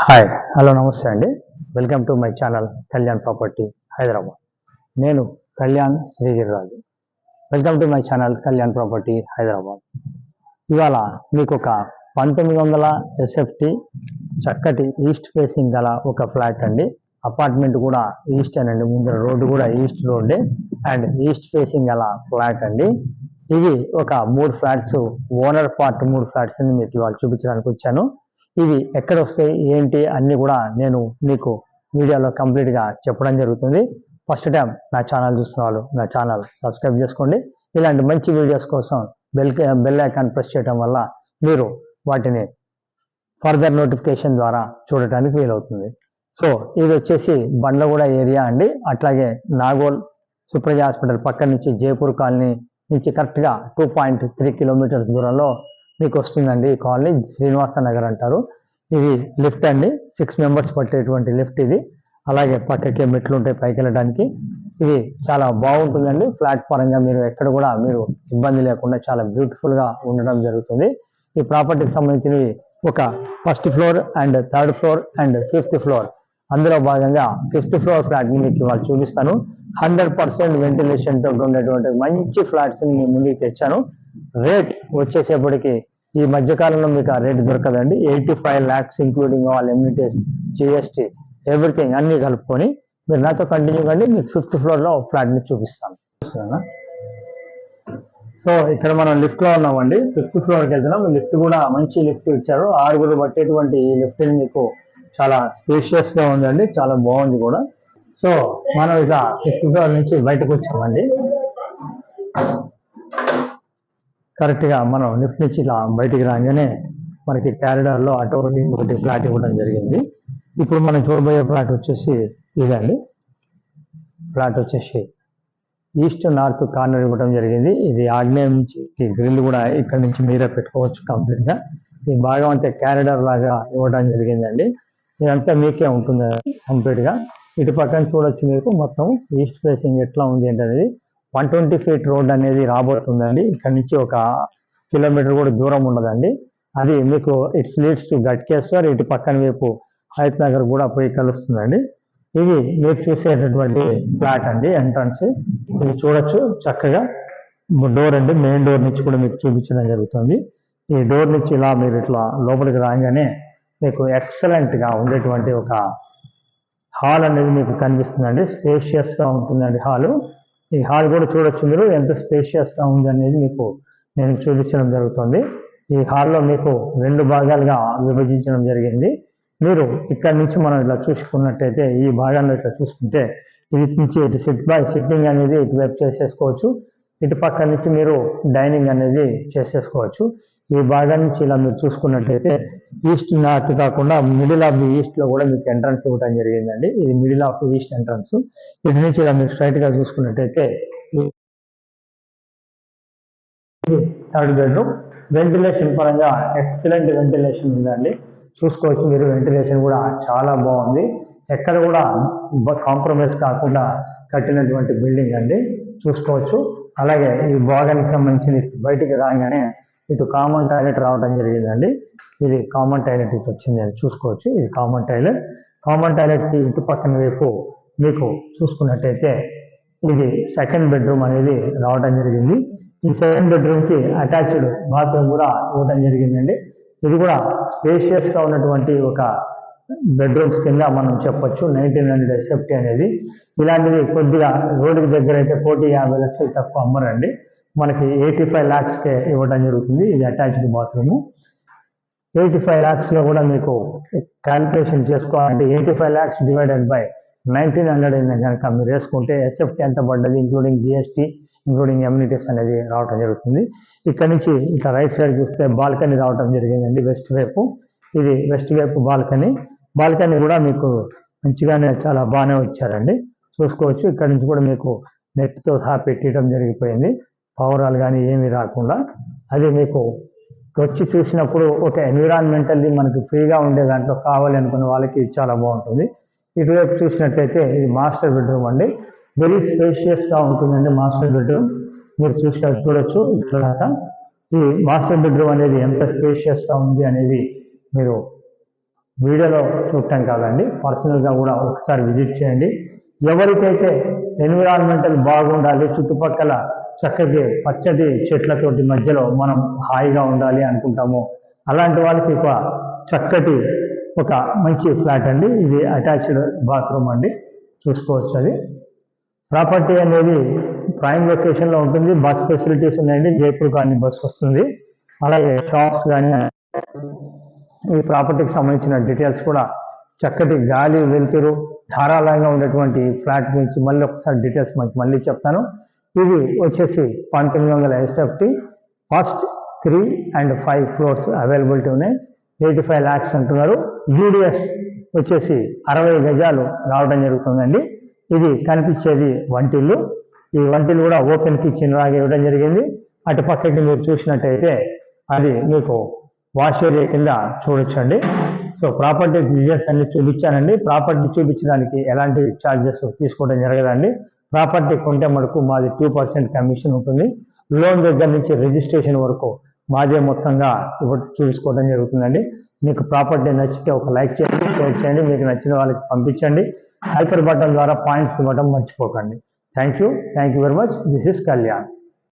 Hi hello నమస్తే అండి. Welcome to my channel Kalyan property Hyderabad. నేను Kalyan Srigiriraju. Welcome to my channel Kalyan property Hyderabad. ఇవాళ మీకు ఒక 1900 ఎస్ఎఫ్టీ చక్కటి ఈస్ట్ ఫేసింగ్ గల ఒక ఫ్లాట్ అండి. అపార్ట్మెంట్ కూడా ఈస్ట్ అనండి, ముందర రోడ్డు కూడా ఈస్ట్ రోడ్డే అండ్ ఈస్ట్ ఫేసింగ్ గల ఫ్లాట్ అండి. ఇవి ఒక 3 ఫ్లాట్స్, ఓనర్ పార్ట్ 3 ఫ్లాట్స్ ని మీకు ఇవాళ చూపించడానికి వచ్చాను. ఇవి ఎక్కడ వస్తాయి ఏంటి అన్నీ కూడా నేను మీకు వీడియోలో కంప్లీట్గా చెప్పడం జరుగుతుంది. ఫస్ట్ టైం నా ఛానల్ చూస్తున్న వాళ్ళు నా ఛానల్ సబ్స్క్రైబ్ చేసుకోండి. ఇలాంటి మంచి వీడియోస్ కోసం బెల్ ఐకాన్ ప్రెస్ చేయడం వల్ల మీరు వాటిని ఫర్దర్ నోటిఫికేషన్ ద్వారా చూడటానికి వీలవుతుంది. సో ఇది వచ్చేసి బండ్లగూడ ఏరియా అండి. అట్లాగే నాగోల్ సుప్రజ హాస్పిటల్ పక్క నుంచి జైపూర్ కాలనీ నుంచి కరెక్ట్గా 2.3 కిలోమీటర్స్ దూరంలో మీకు వస్తుందండి. ఈ కాలనీ శ్రీనివాస నగర్ అంటారు. ఇది లిఫ్ట్ అండి, 6 మెంబర్స్ పట్టేటువంటి లిఫ్ట్ ఇది. అలాగే పక్కకే మెట్లు ఉంటాయి పైకి వెళ్ళడానికి. ఇది చాలా బాగుంటుందండి. ఫ్లాట్ పరంగా మీరు ఎక్కడ కూడా మీరు ఇబ్బంది లేకుండా చాలా బ్యూటిఫుల్గా ఉండడం జరుగుతుంది. ఈ ప్రాపర్టీకి సంబంధించినవి ఒక 1st floor and 3rd floor and 5th floor. అందులో భాగంగా 5th ఫ్లోర్ ఫ్లాట్ని మీకు ఇవాళ చూపిస్తాను. 100% వెంటిలేషన్తో ఉండేటువంటి మంచి ఫ్లాట్స్ని మీ ముందుకు తెచ్చాను. రేట్ వచ్చేసేపటికి ఈ మధ్యకాలంలో మీకు ఆ రేట్ దొరకదండి. 85 lakhs including all amenities, GST, everything అన్నీ కలుపుకొని మీరు నాతో కంటిన్యూ కండి. మీకు 5th ఫ్లోర్లో ఫ్లాట్ని చూపిస్తాను. సో ఇక్కడ మనం లిఫ్ట్లో ఉన్నామండి. 5th ఫ్లోర్కి వెళ్తున్నాం. లిఫ్ట్ కూడా మంచి లిఫ్ట్ ఇచ్చారు. 6 పట్టేటువంటి ఈ లిఫ్ట్ని మీకు చాలా స్పేషియస్గా ఉందండి, చాలా బాగుంది కూడా. సో మనం ఇక 5th ఫ్లోర్ నుంచి బయటకు వచ్చామండి. కరెక్ట్గా మనం లిఫ్ట్ నుంచి ఇలా బయటికి రాగానే మనకి క్యారిడార్లో అటో ఒకటి ఫ్లాట్ ఇవ్వడం జరిగింది. ఇప్పుడు మనం చూడబోయే ఫ్లాట్ వచ్చేసి ఇదండి. ఫ్లాట్ వచ్చేసి ఈస్ట్ నార్త్ కార్నర్ ఇవ్వడం జరిగింది. ఇది ఆగ్నేయం నుంచి గ్రిల్ కూడా ఇక్కడ నుంచి మీరే పెట్టుకోవచ్చు కంప్లీట్గా. ఈ భాగం అంతా క్యారిడార్ లాగా ఇవ్వడం జరిగిందండి. ఇదంతా మీకే ఉంటుంది కంప్లీట్గా. ఇటు పక్కన చూడొచ్చు మీకు మొత్తం ఈస్ట్ ఫేసింగ్ ఎట్లా ఉంది ఏంటనేది. 120 feet రోడ్ అనేది రాబోతుందండి. ఇక్కడ నుంచి 1 కిలోమీటర్ కూడా దూరం ఉండదండి. అది మీకు ఇట్స్ లీడ్స్ టు గట్కేశ్వర్. ఇటు పక్కన వైపు హయత్ నగర్ కూడా పోయి కలుస్తుందండి. ఇది మీరు చూసేటటువంటి ఫ్లాట్ అండి, ఎంట్రన్స్. ఇది చూడొచ్చు చక్కగా. డోర్ అండి, మెయిన్ డోర్ నుంచి కూడా మీకు చూపించడం జరుగుతుంది. ఈ డోర్ నుంచి ఇలా మీరు ఇట్లా లోపలికి రాగానే మీకు ఎక్సలెంట్గా ఉండేటువంటి ఒక హాల్ అనేది మీకు కనిపిస్తుందండి. స్పేషియస్గా ఉంటుందండి హాలు. ఈ హాల్ కూడా చూడొచ్చు మీరు ఎంత స్పేషియస్గా ఉంది అనేది మీకు నేను చూపించడం జరుగుతుంది. ఈ హాల్లో మీకు 2 భాగాలుగా విభజించడం జరిగింది. మీరు ఇక్కడ నుంచి మనం ఇట్లా చూసుకున్నట్టయితే ఈ భాగాల్లో ఇట్లా చూసుకుంటే ఇటు నుంచి ఇటు సిట్టింగ్ అనేది ఇటువైపు చేసేసుకోవచ్చు. ఇటు పక్క నుంచి మీరు డైనింగ్ అనేది చేసేసుకోవచ్చు. ఈ భాగం నుంచి ఇలా మీరు చూసుకున్నట్టయితే ఈస్ట్ నార్త్ కాకుండా మిడిల్ ఆఫ్ ది ఈస్ట్ లో కూడా మీకు ఎంట్రన్స్ ఇవ్వడం జరిగిందండి. ఇది మిడిల్ ఆఫ్ ఈస్ట్ ఎంట్రన్స్. ఇటు నుంచి ఇలా మీరు స్ట్రైట్ గా చూసుకున్నట్టయితే 3rd బెడ్రూమ్. వెంటిలేషన్ పరంగా ఎక్సలెంట్ వెంటిలేషన్ ఉందండి. చూసుకోవచ్చు మీరు. వెంటిలేషన్ కూడా చాలా బాగుంది. ఎక్కడ కూడా కాంప్రమైజ్ కాకుండా కట్టినటువంటి బిల్డింగ్ అండి, చూసుకోవచ్చు. అలాగే ఈ భాగానికి సంబంధించి బయటికి రాగానే ఇటు కామన్ టాయిలెట్ రావడం జరిగిందండి. ఇది కామన్ టాయిలెట్ ఇటు వచ్చింది అని చూసుకోవచ్చు. ఇది కామన్ టాయిలెట్. కామన్ టాయిలెట్కి ఇటు పక్కన వైపు మీకు చూసుకున్నట్టయితే ఇది 2nd బెడ్రూమ్ అనేది రావడం జరిగింది. ఈ 2nd బెడ్రూమ్కి అటాచ్డ్ బాత్రూమ్ కూడా ఇవ్వడం జరిగిందండి. ఇది కూడా స్పేషియస్గా ఉన్నటువంటి ఒక బెడ్రూమ్స్ కింద మనం చెప్పొచ్చు. 1900 ఎస్ఎఫ్టీ అనేది. ఇలాంటివి కొద్దిగా రోడ్డుకి దగ్గర అయితే 1,50 లక్షలు తక్కువ అమ్మరండి. మనకి 85 lakhsకే ఇవ్వడం జరుగుతుంది. ఇది అటాచ్డ్ బాత్రూము. 85 lakhsలో కూడా మీకు క్యాల్కులేషన్ చేసుకోవాలంటే 85 lakhs డివైడెడ్ బై 1900 కనుక మీరు వేసుకుంటే ఎస్ఎఫ్టీ ఎంత పడ్డది ఇంక్లూడింగ్ జిఎస్టీ, ఇంక్లూడింగ్ ఎమ్యూనిటీస్ అనేది రావడం జరుగుతుంది. ఇక్కడ నుంచి ఇట్లా రైట్ సైడ్ చూస్తే బాల్కనీ రావడం జరిగిందండి, వెస్ట్ వైపు. ఇది వెస్ట్ వైపు బాల్కనీ. బాల్కనీ కూడా మీకు మంచిగానే చాలా బాగానే వచ్చారండి, చూసుకోవచ్చు. ఇక్కడ నుంచి కూడా మీకు నెట్తో సహా పెట్టడం జరిగిపోయింది. పౌరాలు కానీ ఏమీ రాకుండా. అది మీకు వచ్చి చూసినప్పుడు ఒక ఎన్విరాన్మెంటల్లీ మనకి ఫ్రీగా ఉండే దాంట్లో కావాలి అనుకునే వాళ్ళకి చాలా బాగుంటుంది. ఇటువైపు చూసినట్టయితే ఇది మాస్టర్ బెడ్రూమ్ అండి. వెరీ స్పేషియస్గా ఉంటుందండి మాస్టర్ బెడ్రూమ్. మీరు చూడొచ్చు. ఇక్కడ ఈ మాస్టర్ బెడ్రూమ్ అనేది ఎంత స్పేషియస్గా ఉంది అనేది మీరు వీడియోలో చూడటం కాదండి, పర్సనల్గా కూడా ఒకసారి విజిట్ చేయండి. ఎవరికైతే ఎన్విరాన్మెంటల్ బాగుండాలి, చుట్టుపక్కల చక్కటి పచ్చటి చెట్లతోటి మధ్యలో మనం హాయిగా ఉండాలి అనుకుంటామో అలాంటి వాళ్ళకి చక్కటి ఒక మంచి ఫ్లాట్ అండి. ఇది అటాచ్డ్ బాత్రూమ్ అండి, చూసుకోవచ్చు. అది ప్రాపర్టీ అనేది ప్రైమ్ లొకేషన్లో ఉంటుంది. బస్ ఫెసిలిటీస్ ఉన్నాయండి, జైపూర్ కానీ బస్ వస్తుంది. అలాగే షాప్స్ కానీ. ఈ ప్రాపర్టీకి సంబంధించిన డీటెయిల్స్ కూడా చక్కటి గాలి వెలుతురు ధారాళంగా ఉండేటువంటి ఫ్లాట్ గురించి మళ్ళీ ఒకసారి డీటెయిల్స్ మళ్ళీ చెప్తాను. ఇది వచ్చేసి 1900 SFT, first 3 and 5 floors availability ఉన్నాయి. 85 lakhs అంటున్నారు. యూడిఎస్ వచ్చేసి 60 గజాలు రావడం జరుగుతుందండి. ఇది కనిపించేది వంటిల్లు. ఈ వంటిల్లు కూడా ఓపెన్ కిచెన్ లాగా ఇవ్వడం జరిగింది. అటు పక్కకి మీరు చూసినట్టయితే అది మీకు వాష్ ఏరియా కింద చూడొచ్చండి. సో ప్రాపర్టీ డీటెయిల్స్ అన్ని చూపించానండి. ప్రాపర్టీ చూపించడానికి ఎలాంటి ఛార్జెస్ తీసుకోవడం జరగదండి. ప్రాపర్టీ కొంటే మనకు మాది 2% కమిషన్ ఉంటుంది. లోన్ దగ్గర నుంచి రిజిస్ట్రేషన్ వరకు మాదే మొత్తంగా చూసుకోవడం జరుగుతుందండి. మీకు ప్రాపర్టీ నచ్చితే ఒక లైక్ చేయండి, షేర్ చేయండి, మీకు నచ్చిన వాళ్ళకి పంపించండి. హైపర్ బటన్ ద్వారా పాయింట్స్ ఇవ్వడం మర్చిపోకండి. Thank you very much. This is Kalyan.